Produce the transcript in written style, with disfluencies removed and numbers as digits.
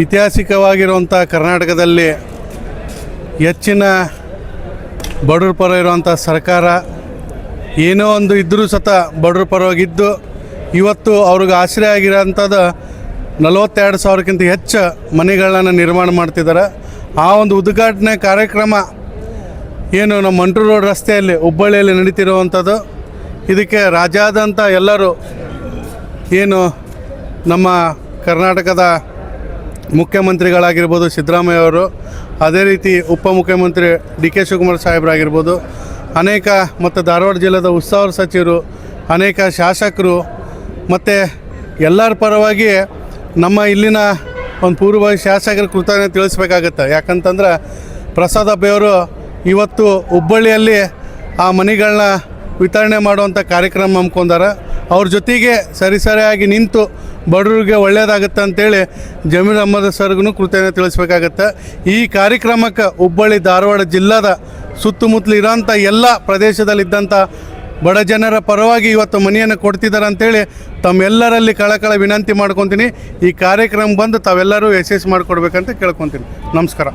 ಐತಿಹಾಸಿಕವಾಗಿರುವಂಥ ಕರ್ನಾಟಕದಲ್ಲಿ ಹೆಚ್ಚಿನ ಬಡವ್ರ ಪರ ಇರುವಂಥ ಸರ್ಕಾರ ಏನೋ ಒಂದು ಇದ್ದರೂ ಸತ ಬಡವ್ರ ಪರವಾಗಿದ್ದು ಇವತ್ತು ಅವ್ರಿಗೆ ಆಶ್ರಯ ಆಗಿರೋಂಥದ್ದು 42,000ಕ್ಕಿಂತ ಹೆಚ್ಚು ಮನೆಗಳನ್ನ ನಿರ್ಮಾಣ ಮಾಡ್ತಿದ್ದಾರೆ. ಆ ಒಂದು ಉದ್ಘಾಟನೆ ಕಾರ್ಯಕ್ರಮ ಏನು ನಮ್ಮ ಮಂಟ್ರು ರೋಡ್ ರಸ್ತೆಯಲ್ಲಿ ಹುಬ್ಬಳ್ಳಿಯಲ್ಲಿ ನಡೀತಿರುವಂಥದ್ದು. ಇದಕ್ಕೆ ರಾಜ್ಯಾದ್ಯಂತ ಎಲ್ಲರೂ ಏನು ನಮ್ಮ ಕರ್ನಾಟಕದ ಮುಖ್ಯಮಂತ್ರಿಗಳಾಗಿರ್ಬೋದು ಸಿದ್ದರಾಮಯ್ಯ ಅವರು, ಅದೇ ರೀತಿ ಉಪಮುಖ್ಯಮಂತ್ರಿ ಡಿ ಕೆ ಶಿವಕುಮಾರ್ ಸಾಹೇಬರಾಗಿರ್ಬೋದು, ಅನೇಕ ಮತ್ತು ಧಾರವಾಡ ಜಿಲ್ಲೆದ ಉಸ್ತುವಾರಿ ಸಚಿವರು, ಅನೇಕ ಶಾಸಕರು ಮತ್ತು ಎಲ್ಲರ ಪರವಾಗಿ ನಮ್ಮ ಇಲ್ಲಿನ ಒಂದು ಪೂರ್ವಭಾವಿ ಶಾಸಕರ ಕೃತಜ್ಞತೆ ತಿಳಿಸ್ಬೇಕಾಗತ್ತೆ. ಯಾಕಂತಂದ್ರೆ ಪ್ರಸಾದ್ ಅಬ್ಬೆಯವರು ಇವತ್ತು ಹುಬ್ಬಳ್ಳಿಯಲ್ಲಿ ಆ ಮನೆಗಳನ್ನ ವಿತರಣೆ ಮಾಡುವಂಥ ಕಾರ್ಯಕ್ರಮ ಹಮ್ಮಿಕೊಂಡಾರ. ಅವ್ರ ಜೊತೆಗೆ ಸರಿಯಾಗಿ ನಿಂತು ಬಡವರಿಗೆ ಒಳ್ಳೆಯದಾಗುತ್ತೆ ಅಂತೇಳಿ ಜಮೀರ್ ಅಹ್ಮದ್ ಸರ್ಗೂ ಕೃತಜ್ಞತೆ ತಿಳಿಸ್ಬೇಕಾಗತ್ತೆ. ಈ ಕಾರ್ಯಕ್ರಮಕ್ಕೆ ಹುಬ್ಬಳ್ಳಿ ಧಾರವಾಡ ಜಿಲ್ಲಾದ ಸುತ್ತಮುತ್ತಲು ಇರೋಂಥ ಎಲ್ಲ ಪ್ರದೇಶದಲ್ಲಿದ್ದಂಥ ಬಡ ಜನರ ಪರವಾಗಿ ಇವತ್ತು ಮನೆಯನ್ನು ಕೊಡ್ತಿದ್ದಾರೆ ಅಂತೇಳಿ ತಮ್ಮೆಲ್ಲರಲ್ಲಿ ಕಳಕಳ ವಿನಂತಿ ಮಾಡ್ಕೊತೀನಿ. ಈ ಕಾರ್ಯಕ್ರಮ ಬಂದು ತಾವೆಲ್ಲರೂ ಯಶಸ್ಸು ಮಾಡಿಕೊಡ್ಬೇಕಂತ ಕೇಳ್ಕೊತೀನಿ. ನಮಸ್ಕಾರ.